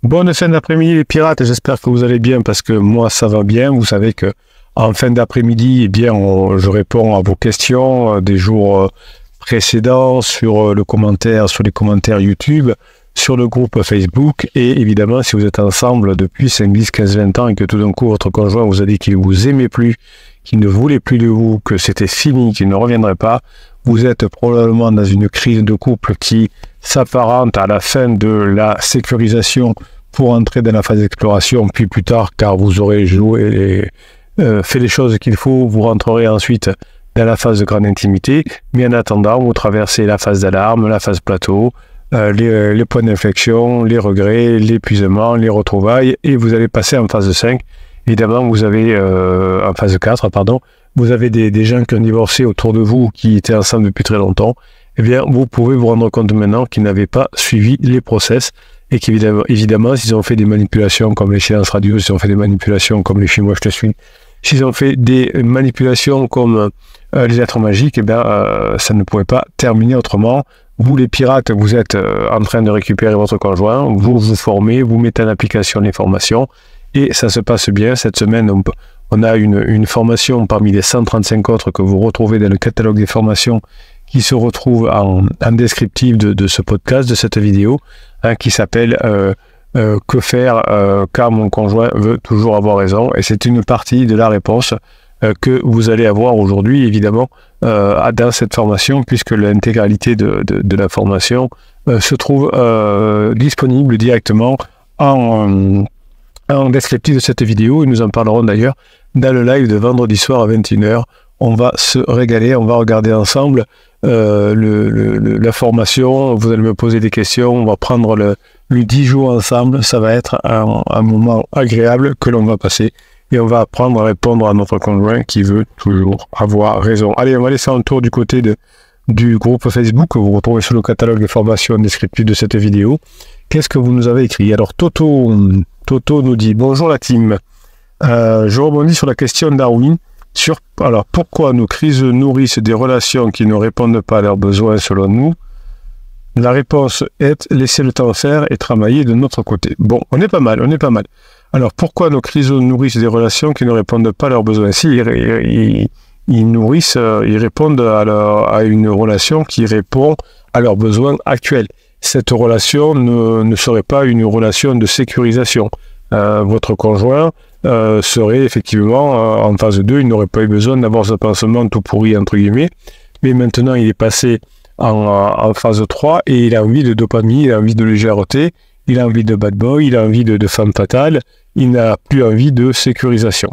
Bonne fin d'après-midi les pirates, j'espère que vous allez bien parce que moi ça va bien. Vous savez que en fin d'après-midi, eh bien, je réponds à vos questions des jours précédents sur les commentaires YouTube, sur le groupe Facebook et évidemment si vous êtes ensemble depuis 5, 10, 15, 20 ans et que tout d'un coup votre conjoint vous a dit qu'il ne vous aimait plus, qu'il ne voulait plus de vous, que c'était fini, qu'il ne reviendrait pas, vous êtes probablement dans une crise de couple qui s'apparente à la fin de la sécurisation pour entrer dans la phase d'exploration, puis plus tard, car vous aurez joué fait les choses qu'il faut, vous rentrerez ensuite dans la phase de grande intimité, mais en attendant, vous traversez la phase d'alarme, la phase plateau, les points d'inflexion, les regrets, l'épuisement, les retrouvailles, et vous allez passer en phase 5. Évidemment, vous avez, en phase 4, pardon, vous avez des gens qui ont divorcé autour de vous, qui étaient ensemble depuis très longtemps. Eh bien, vous pouvez vous rendre compte maintenant qu'ils n'avaient pas suivi les process et qu'évidemment, s'ils ont fait des manipulations comme les séances radio, s'ils ont fait des manipulations comme les films Moi je te suis, s'ils ont fait des manipulations comme les êtres magiques, eh bien, ça ne pouvait pas terminer autrement. Vous, les pirates, vous êtes en train de récupérer votre conjoint, vous vous formez, vous mettez en application les formations et ça se passe bien. Cette semaine, on a une formation parmi les 135 autres que vous retrouvez dans le catalogue des formations qui se retrouve en descriptif de ce podcast, de cette vidéo, hein, qui s'appelle Que faire car mon conjoint veut toujours avoir raison. Et c'est une partie de la réponse que vous allez avoir aujourd'hui, évidemment, dans cette formation, puisque l'intégralité de la formation se trouve disponible directement en descriptif de cette vidéo. Et nous en parlerons d'ailleurs dans le live de vendredi soir à 21h. On va se régaler, on va regarder ensemble la formation, vous allez me poser des questions, on va prendre le 10 jours ensemble, ça va être un moment agréable que l'on va passer et on va apprendre à répondre à notre conjoint qui veut toujours avoir raison. Allez, on va laisser un tour du côté du groupe Facebook que vous retrouvez sur le catalogue de formation descriptif de cette vidéo. Qu'est-ce que vous nous avez écrit? Alors Toto nous dit « Bonjour la team, je rebondis sur la question d'Arwin. Alors, pourquoi nos crises nourrissent des relations qui ne répondent pas à leurs besoins selon nous? La réponse est laisser le temps faire et travailler de notre côté. Bon, on est pas mal. Alors, pourquoi nos crises nourrissent des relations qui ne répondent pas à leurs besoins? Si, ils nourrissent, ils répondent à une relation qui répond à leurs besoins actuels. Cette relation ne serait pas une relation de sécurisation. Votre conjoint serait effectivement en phase 2, il n'aurait pas eu besoin d'avoir ce pansement tout pourri entre guillemets, mais maintenant il est passé en phase 3 et il a envie de dopamine, il a envie de légèreté, il a envie de bad boy, il a envie de femme fatale, il n'a plus envie de sécurisation.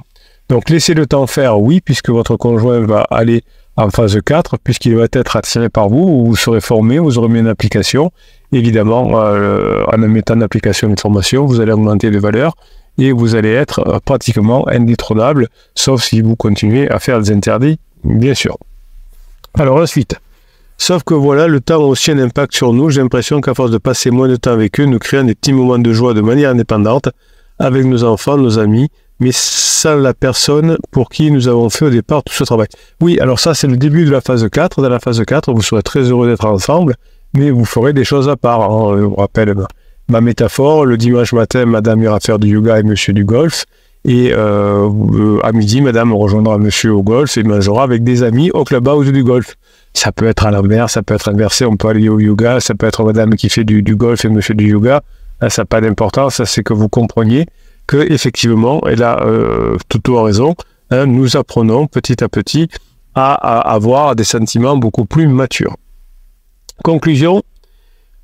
Donc laissez le temps faire, oui, puisque votre conjoint va aller en phase 4, puisqu'il va être attiré par vous, vous serez formé, vous aurez mis en application. Évidemment, en mettant en application une formation, vous allez augmenter de valeur et vous allez être pratiquement indétrônable, sauf si vous continuez à faire des interdits, bien sûr. Alors ensuite, sauf que voilà, le temps a aussi un impact sur nous. J'ai l'impression qu'à force de passer moins de temps avec eux, nous créons des petits moments de joie de manière indépendante avec nos enfants, nos amis, mais sans la personne pour qui nous avons fait au départ tout ce travail. Oui, alors ça c'est le début de la phase 4. Dans la phase 4, vous serez très heureux d'être ensemble, mais vous ferez des choses à part. Hein. Je vous rappelle ma métaphore, le dimanche matin, madame ira faire du yoga et monsieur du golf, et à midi, madame rejoindra monsieur au golf et mangera avec des amis au clubhouse du golf. Ça peut être à l'envers, ça peut être inversé, on peut aller au yoga, ça peut être madame qui fait du golf et monsieur du yoga, ça n'a pas d'importance, ça c'est que vous compreniez que effectivement, et là, Toto a raison, hein, nous apprenons petit à petit à avoir des sentiments beaucoup plus matures. Conclusion,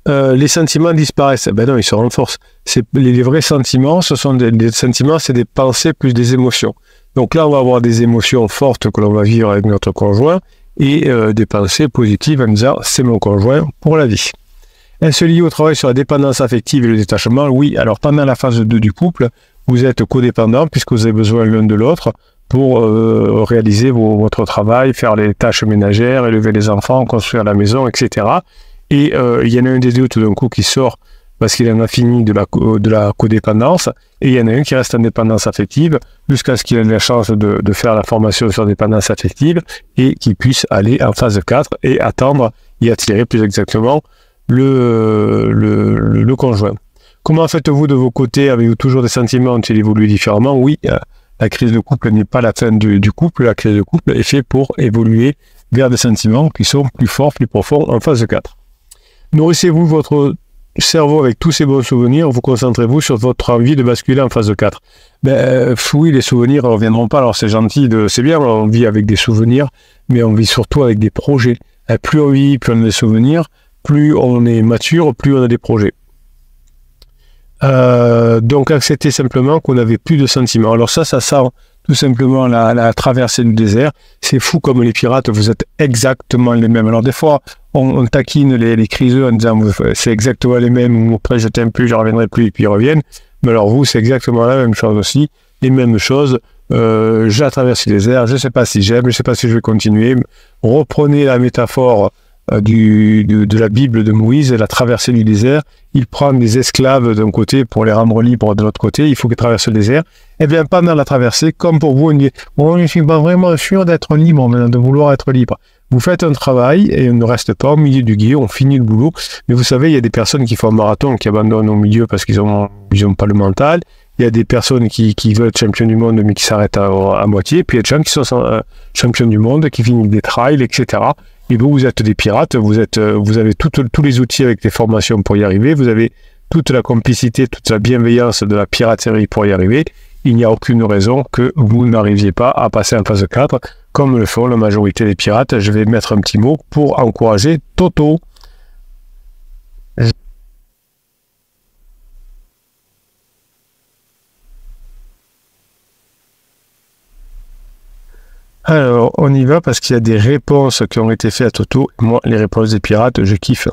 les sentiments disparaissent. Ben non, ils se renforcent. Les vrais sentiments, ce sont des sentiments, c'est des pensées plus des émotions. Donc là, on va avoir des émotions fortes que l'on va vivre avec notre conjoint et des pensées positives en disant « c'est mon conjoint pour la vie ». Est-ce lié au travail sur la dépendance affective et le détachement? Oui, alors pendant la phase 2 du couple, vous êtes codépendants puisque vous avez besoin l'un de l'autre pour réaliser votre travail, faire les tâches ménagères, élever les enfants, construire la maison, etc. Et il y en a un des deux tout d'un coup qui sort parce qu'il en a fini de la codépendance, et il y en a un qui reste en dépendance affective jusqu'à ce qu'il ait la chance de faire la formation sur dépendance affective et qu'il puisse aller en phase 4 et attendre et attirer plus exactement le conjoint. Comment faites-vous de vos côtés? Avez-vous toujours des sentiments? Ont-ils évolué différemment? Oui, la crise de couple n'est pas la fin du couple. La crise de couple est faite pour évoluer vers des sentiments qui sont plus forts, plus profonds en phase 4. Nourrissez-vous votre cerveau avec tous ces bons souvenirs, vous concentrez-vous sur votre envie de basculer en phase 4. Oui, les souvenirs ne reviendront pas, alors c'est gentil, c'est bien, on vit avec des souvenirs, mais on vit surtout avec des projets. Plus on vit, plus on a des souvenirs, plus on est mature, plus on a des projets. Donc acceptez simplement qu'on n'avait plus de sentiments. Alors ça sent tout simplement la traversée du désert. C'est fou comme les pirates, vous êtes exactement les mêmes. Alors des fois, on taquine les criseux en disant c'est exactement les mêmes, ou après je t'aime plus, je reviendrai plus, et puis ils reviennent. Mais alors vous, c'est exactement la même chose aussi, les mêmes choses. J'ai traversé le désert, je ne sais pas si j'aime, je ne sais pas si je vais continuer. Reprenez la métaphore de la Bible de Moïse, la traversée du désert. Il prend des esclaves d'un côté pour les rendre libres de l'autre côté, il faut qu'ils traversent le désert. Et bien pendant la traversée, comme pour vous, on dit bon, je ne suis pas vraiment sûr d'être libre maintenant, de vouloir être libre. Vous faites un travail et on ne reste pas au milieu du gué, on finit le boulot. Mais vous savez, il y a des personnes qui font un marathon, qui abandonnent au milieu parce qu'ils n'ont pas le mental. Il y a des personnes qui veulent être champions du monde mais qui s'arrêtent à moitié. Puis il y a des gens qui sont champions du monde, qui finissent des trails, etc. Et vous êtes des pirates, vous avez tous les outils avec les formations pour y arriver, vous avez toute la complicité, toute la bienveillance de la piraterie pour y arriver. Il n'y a aucune raison que vous n'arriviez pas à passer en phase 4, comme le font la majorité des pirates. Je vais mettre un petit mot pour encourager Toto. Alors, on y va parce qu'il y a des réponses qui ont été faites à Toto. Moi, les réponses des pirates, je kiffe.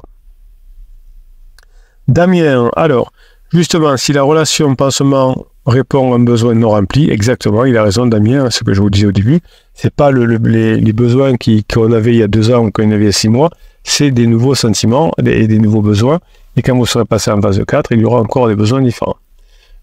Damien, alors, justement, si la relation pansement répond à un besoin non rempli, exactement, il a raison Damien, ce que je vous disais au début, c'est pas les besoins qu'on avait il y a 2 ans ou qu'on avait il y a 6 mois, c'est des nouveaux sentiments et des nouveaux besoins. Et quand vous serez passé en phase 4, il y aura encore des besoins différents.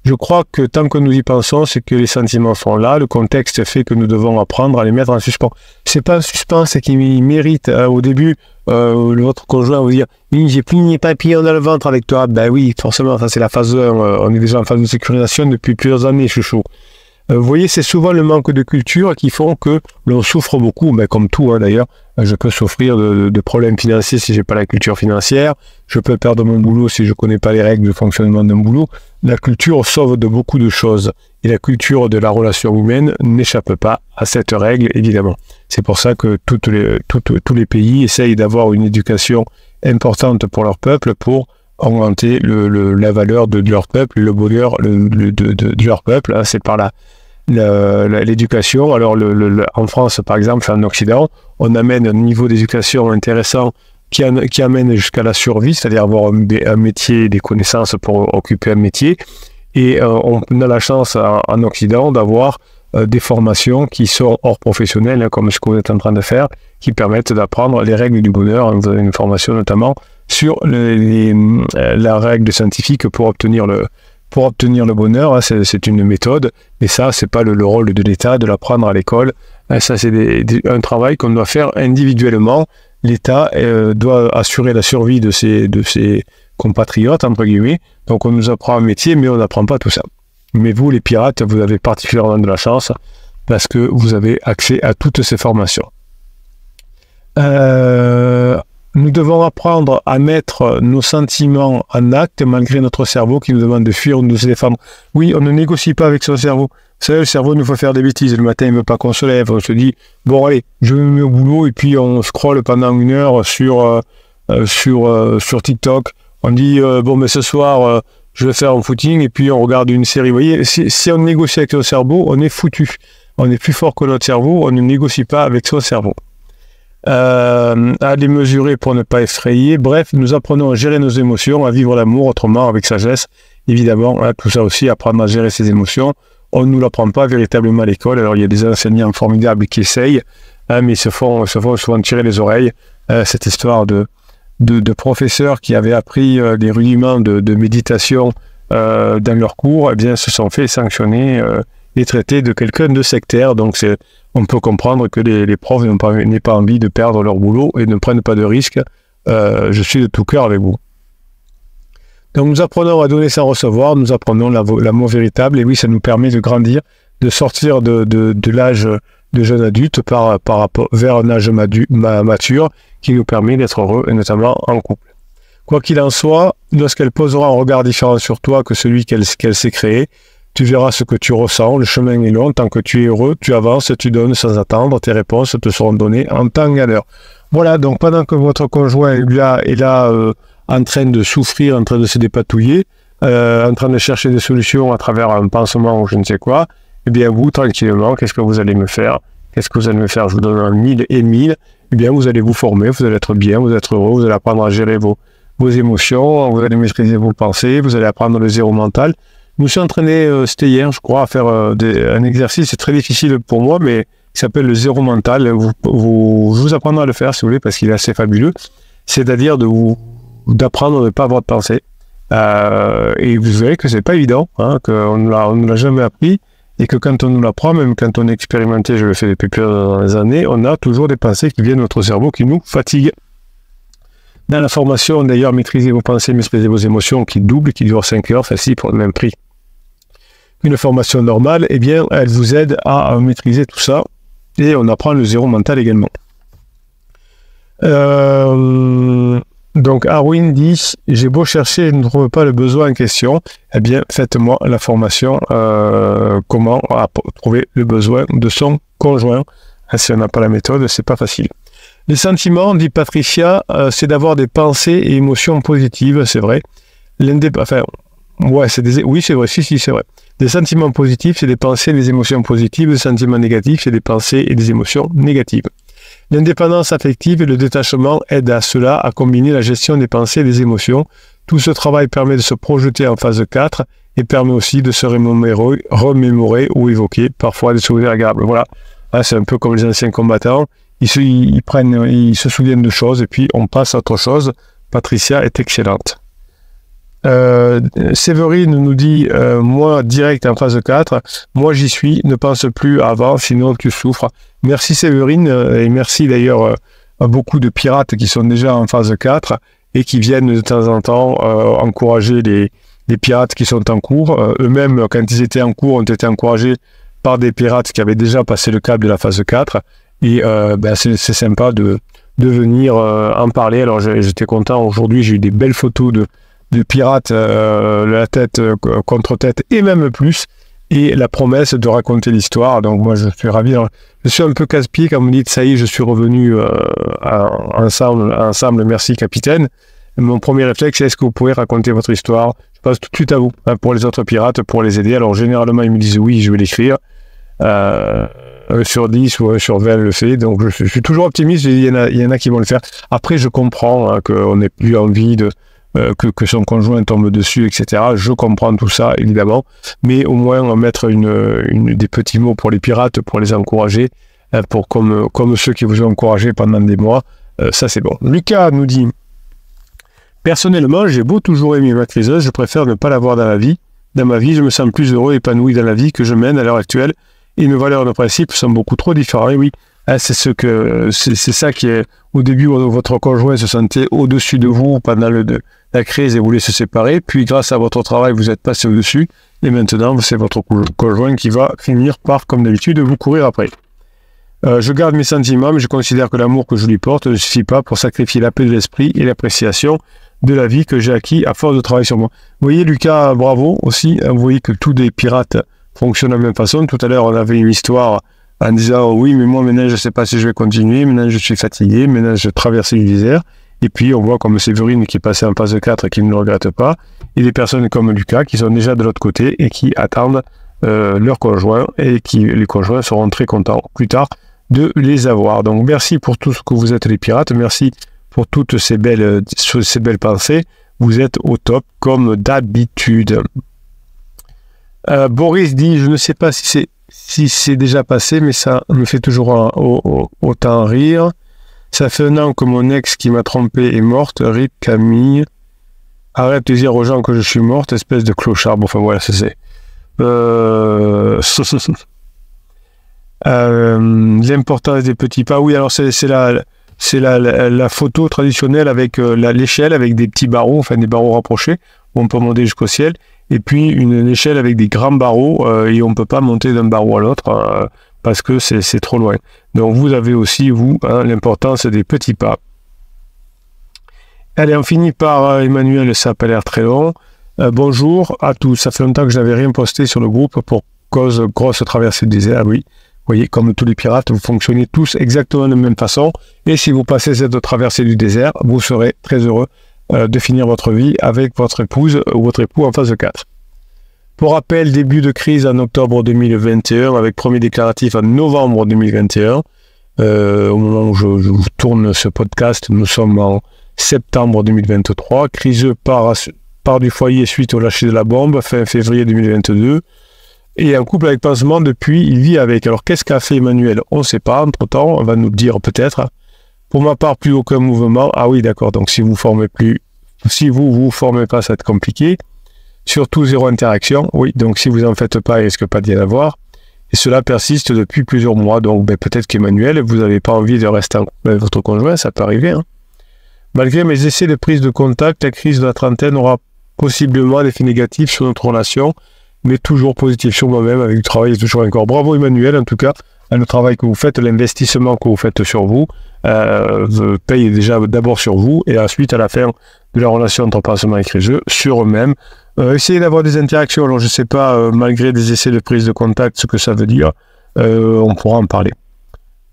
Je crois que tant que nous y pensons, c'est que les sentiments sont là, le contexte fait que nous devons apprendre à les mettre en suspens. C'est pas un suspens, c'est qu'il mérite. Au début, votre conjoint va vous dire « j'ai plus ni papillon dans le ventre avec toi ». Ben oui, forcément, ça c'est la phase 1, on est déjà en phase de sécurisation depuis plusieurs années, chouchou. Vous voyez, c'est souvent le manque de culture qui font que l'on souffre beaucoup, mais comme tout d'ailleurs. Je peux souffrir de problèmes financiers si j'ai pas la culture financière. Je peux perdre mon boulot si je connais pas les règles de fonctionnement d'un boulot. La culture sauve de beaucoup de choses. Et la culture de la relation humaine n'échappe pas à cette règle, évidemment. C'est pour ça que tous les pays essayent d'avoir une éducation importante pour leur peuple pour augmenter la valeur de leur peuple, le bonheur de leur peuple. Hein, c'est par l'éducation. Alors en France, par exemple, en Occident, on amène un niveau d'éducation intéressant qui amène jusqu'à la survie, c'est-à-dire avoir un métier, des connaissances pour occuper un métier. Et on a la chance en Occident d'avoir des formations qui sont hors professionnelles, hein, comme ce que vous êtes en train de faire, qui permettent d'apprendre les règles du bonheur. Vous avez une formation notamment sur la règle scientifique pour obtenir le bonheur. Hein, c'est une méthode, mais ça, c'est pas le rôle de l'État de l'apprendre à l'école. Hein, ça, c'est un travail qu'on doit faire individuellement. L'État doit assurer la survie de ses compatriotes, entre guillemets. Donc, on nous apprend un métier, mais on n'apprend pas tout ça. Mais vous, les pirates, vous avez particulièrement de la chance parce que vous avez accès à toutes ces formations. Nous devons apprendre à mettre nos sentiments en acte malgré notre cerveau qui nous demande de fuir ou de se défendre. Oui, on ne négocie pas avec son cerveau. Vous savez, le cerveau nous fait faire des bêtises. Le matin, il ne veut pas qu'on se lève. On se dit, bon allez, je me mets au boulot et puis on scrolle pendant 1 heure sur TikTok. On dit, bon mais ce soir, je vais faire un footing et puis on regarde une série. Vous voyez, si on négocie avec son cerveau, on est foutu. On est plus fort que notre cerveau, on ne négocie pas avec son cerveau. À les mesurer pour ne pas effrayer. Bref, nous apprenons à gérer nos émotions, à vivre l'amour autrement, avec sagesse, évidemment. Hein, tout ça aussi, apprendre à gérer ses émotions. On ne nous l'apprend pas véritablement à l'école. Alors, il y a des enseignants formidables qui essayent, hein, mais ils se font souvent tirer les oreilles. Cette histoire de professeurs qui avaient appris des rudiments de méditation dans leur cours, eh bien, se sont fait sanctionner et traiter de quelqu'un de sectaire. Donc, on peut comprendre que les profs n'aient pas envie de perdre leur boulot et ne prennent pas de risques. Je suis de tout cœur avec vous. Donc nous apprenons à donner sans recevoir, nous apprenons l'amour véritable, et oui, ça nous permet de grandir, de sortir de l'âge de jeune adulte par rapport vers un âge mature qui nous permet d'être heureux, et notamment en couple. Quoi qu'il en soit, lorsqu'elle posera un regard différent sur toi que celui qu'elle s'est créé, tu verras ce que tu ressens, le chemin est long, tant que tu es heureux, tu avances, tu donnes sans attendre, tes réponses te seront données en temps et en heure. Voilà, donc pendant que votre conjoint est là en train de souffrir, en train de se dépatouiller, en train de chercher des solutions à travers un pansement ou je ne sais quoi, eh bien vous, tranquillement, qu'est-ce que vous allez me faire? Qu'est-ce que vous allez me faire? Je vous donne un 1000 et 1000, eh bien vous allez vous former, vous allez être bien, vous allez être heureux, vous allez apprendre à gérer vos émotions, vous allez maîtriser vos pensées, vous allez apprendre le zéro mental. Je me suis entraîné, c'était hier, je crois, à faire un exercice, c'est très difficile pour moi, mais qui s'appelle le zéro mental. Je vous apprendrai à le faire, si vous voulez, parce qu'il est assez fabuleux. C'est-à-dire d'apprendre à ne pas avoir de pensée. Et vous verrez que c'est pas évident, hein, qu'on ne l'a jamais appris, et que quand on nous l'apprend, même quand on est expérimenté, je le fais depuis plusieurs années, on a toujours des pensées qui viennent de notre cerveau, qui nous fatiguent. Dans la formation, d'ailleurs, maîtriser vos pensées, maîtriser vos émotions, qui double, qui dure 5 heures, celle-ci pour le même prix qu'une formation normale, eh bien, elle vous aide à maîtriser tout ça, et on apprend le zéro mental également. Donc, Arwin dit, j'ai beau chercher, je ne trouve pas le besoin en question, eh bien, faites-moi la formation, comment trouver le besoin de son conjoint. Si on n'a pas la méthode, c'est pas facile. Les sentiments, dit Patricia, c'est d'avoir des pensées et émotions positives, c'est vrai. Oui, c'est vrai, si, c'est vrai. Des sentiments positifs, c'est des pensées et des émotions positives. Des sentiments négatifs, c'est des pensées et des émotions négatives. L'indépendance affective et le détachement aident à cela, à combiner la gestion des pensées et des émotions. Tout ce travail permet de se projeter en phase 4 et permet aussi de se remémorer ou évoquer parfois des souvenirs agréables. Voilà, c'est un peu comme les anciens combattants. Ils se souviennent de choses et puis on passe à autre chose. Patricia est excellente. Séverine nous dit moi direct en phase 4, moi j'y suis, ne pense plus avant sinon tu souffres. Merci Séverine, et merci d'ailleurs à beaucoup de pirates qui sont déjà en phase 4 et qui viennent de temps en temps encourager les pirates qui sont en cours. Eux-mêmes, quand ils étaient en cours, ont été encouragés par des pirates qui avaient déjà passé le cap de la phase 4 et c'est sympa de venir en parler. Alors j'étais content, aujourd'hui j'ai eu des belles photos de pirates, la tête contre tête et même plus, et la promesse de raconter l'histoire. Donc moi je suis ravi. Alors, je suis un peu casse-pied quand vous me dites ça y est, je suis revenu ensemble, merci capitaine. Mon premier réflexe, c'est est-ce que vous pouvez raconter votre histoire? Je passe tout de suite à vous, hein, pour les autres pirates, pour les aider. Alors généralement ils me disent oui, je vais l'écrire. Sur 10 ou sur 20 le fait, donc je suis toujours optimiste, il y en a qui vont le faire. Après je comprends, hein, qu'on n'ait plus envie de que son conjoint tombe dessus, etc. Je comprends tout ça, évidemment, mais au moins mettre des petits mots pour les pirates, pour les encourager, comme ceux qui vous ont encouragé pendant des mois, ça c'est bon. Lucas nous dit, personnellement, j'ai beau toujours aimer ma maîtriseuse, je préfère ne pas l'avoir dans la vie. Dans ma vie, je me sens plus heureux et épanoui dans la vie que je mène à l'heure actuelle, et nos valeurs de principe sont beaucoup trop différentes. Et oui, c'est ça qui est, au début, votre conjoint se sentait au-dessus de vous pendant la crise et voulait se séparer, puis grâce à votre travail, vous êtes passé au-dessus, et maintenant, c'est votre conjoint qui va finir par, comme d'habitude, vous courir après. Je garde mes sentiments, mais je considère que l'amour que je lui porte ne suffit pas pour sacrifier la paix de l'esprit et l'appréciation de la vie que j'ai acquis à force de travail sur moi. Vous voyez, Lucas, bravo aussi, vous voyez que tous les pirates fonctionnent de la même façon. Tout à l'heure, on avait une histoire en disant, oui, mais moi, maintenant, je ne sais pas si je vais continuer, maintenant, je suis fatigué, maintenant, je traverse le désert. Et puis, on voit comme Séverine qui est passée en phase 4 et qui ne le regrette pas, et des personnes comme Lucas qui sont déjà de l'autre côté et qui attendent leurs conjoints, et les conjoints seront très contents plus tard de les avoir. Donc, merci pour tout ce que vous êtes les pirates, merci pour toutes ces belles pensées, vous êtes au top comme d'habitude. Boris dit, je ne sais pas si c'est déjà passé, mais ça me fait toujours autant rire. Ça fait 1 an que mon ex qui m'a trompé est morte. RIP Camille. Arrête de dire aux gens que je suis morte, espèce de clochard. Bon, enfin voilà, c'est. L'importance des petits pas. Oui, alors c'est c'est la photo traditionnelle avec l'échelle, avec des petits barreaux, enfin des barreaux rapprochés, où on peut monter jusqu'au ciel, et puis une échelle avec des grands barreaux, et on ne peut pas monter d'un barreau à l'autre, parce que c'est trop loin. Donc vous avez aussi, vous, l'importance des petits pas. Allez, on finit par Emmanuel, ça n'a pas l'air très long. Bonjour à tous, ça fait longtemps que je n'avais rien posté sur le groupe pour cause grosse traversée du désert, oui. Vous voyez, comme tous les pirates, vous fonctionnez tous exactement de la même façon. Et si vous passez cette traversée du désert, vous serez très heureux de finir votre vie avec votre épouse ou votre époux en phase 4. Pour rappel, début de crise en octobre 2021, avec premier déclaratif en novembre 2021. Au moment où je vous tourne ce podcast, nous sommes en septembre 2023. Crise part du foyer suite au lâcher de la bombe, fin février 2022. Et un couple avec pansement, depuis, il vit avec. Alors, qu'est-ce qu'a fait Emmanuel? On ne sait pas, entre-temps, on va nous le dire peut-être. Pour ma part, plus aucun mouvement. Ah oui, d'accord, donc si vous formez pas, ça va être compliqué. Surtout, zéro interaction. Oui, donc si vous n'en faites pas, il risque pas d'y en avoir. Et cela persiste depuis plusieurs mois. Donc, peut-être qu'Emmanuel, vous n'avez pas envie de rester en couple avec votre conjoint, ça peut arriver. Malgré mes essais de prise de contact, la crise de la trentaine aura possiblement des effets négatifs sur notre relation, mais toujours positif sur moi-même, avec du travail et toujours encore. Bravo Emmanuel, en tout cas, le travail que vous faites, l'investissement que vous faites sur vous, paye déjà d'abord sur vous, et ensuite, à la fin de la relation entre pansement et criseux, sur eux-mêmes. Essayez d'avoir des interactions, alors je ne sais pas, malgré des essais de prise de contact, ce que ça veut dire, on pourra en parler.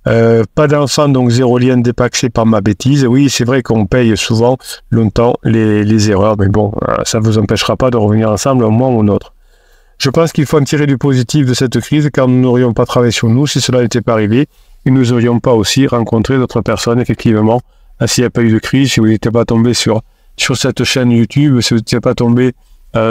Pas d'enfant, donc zéro lien dépaxé par ma bêtise. Oui, c'est vrai qu'on paye souvent, longtemps, les erreurs, mais bon, ça ne vous empêchera pas de revenir ensemble un moment ou un autre. Je pense qu'il faut en tirer du positif de cette crise, car nous n'aurions pas travaillé sur nous si cela n'était pas arrivé, et nous n'aurions pas aussi rencontré d'autres personnes, effectivement, s'il n'y a pas eu de crise, si vous n'étiez pas tombé sur cette chaîne YouTube, si vous n'étiez pas tombé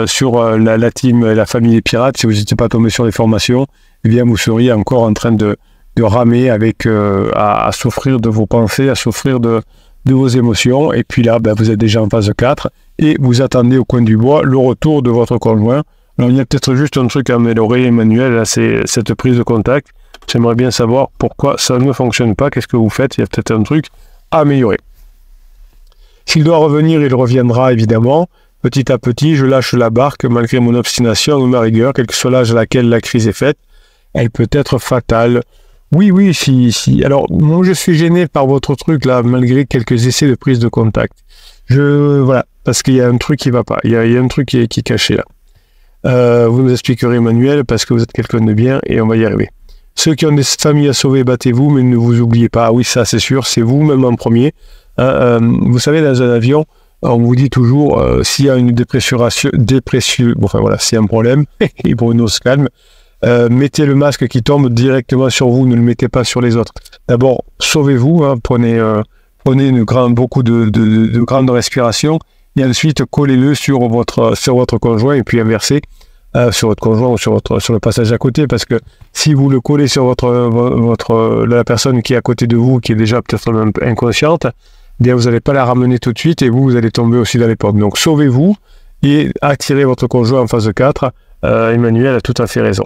sur la team, la famille des pirates, si vous n'étiez pas tombé sur les formations, eh bien vous seriez encore en train de ramer avec, à souffrir de vos pensées, à souffrir de vos émotions, et puis là, vous êtes déjà en phase 4, et vous attendez au coin du bois le retour de votre conjoint. Alors, il y a peut-être juste un truc à améliorer, Emmanuel, là, c'est cette prise de contact. J'aimerais bien savoir pourquoi ça ne fonctionne pas, qu'est-ce que vous faites, il y a peut-être un truc à améliorer. S'il doit revenir, il reviendra évidemment. Petit à petit, je lâche la barque, malgré mon obstination ou ma rigueur, quel que soit l'âge à laquelle la crise est faite, elle peut être fatale. Oui, si. Alors, moi, je suis gêné par votre truc, là, malgré quelques essais de prise de contact. Voilà, parce qu'il y a un truc qui va pas, il y a un truc qui est caché, là. Vous nous expliquerez, Emmanuel, parce que vous êtes quelqu'un de bien et on va y arriver. Ceux qui ont des familles à sauver, battez-vous, mais ne vous oubliez pas. Ah oui, ça c'est sûr, c'est vous-même en premier. Vous savez, dans un avion, on vous dit toujours, s'il y a une s'il y a un problème, et Bruno se calme, mettez le masque qui tombe directement sur vous, ne le mettez pas sur les autres. D'abord, sauvez-vous, prenez beaucoup de grandes respirations, et ensuite collez-le sur votre conjoint, et puis inversez sur votre conjoint ou sur le passage à côté, parce que si vous le collez sur la personne qui est à côté de vous, qui est déjà peut-être même inconsciente, bien vous n'allez pas la ramener tout de suite, et vous allez tomber aussi dans les pommes. Donc sauvez-vous, et attirez votre conjoint en phase 4. Emmanuel a tout à fait raison.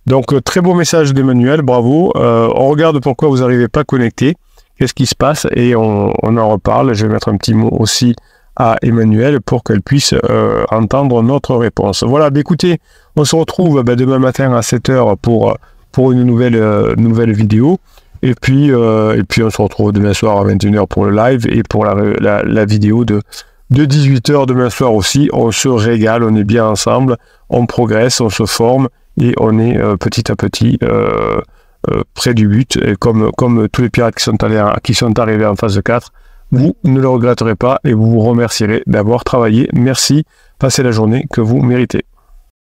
Donc très beau message d'Emmanuel, bravo. On regarde pourquoi vous n'arrivez pas connecté, qu'est-ce qui se passe, et on en reparle. Je vais mettre un petit mot aussi à Emmanuel pour qu'elle puisse entendre notre réponse. Voilà, écoutez, on se retrouve demain matin à 7h pour une nouvelle vidéo, et puis on se retrouve demain soir à 21h pour le live, et pour la vidéo de 18h demain soir aussi. On se régale, on est bien ensemble, on progresse, on se forme, et on est petit à petit près du but, et comme tous les pirates qui sont arrivés en phase 4, vous ne le regretterez pas et vous vous remercierez d'avoir travaillé. Merci, passez la journée que vous méritez.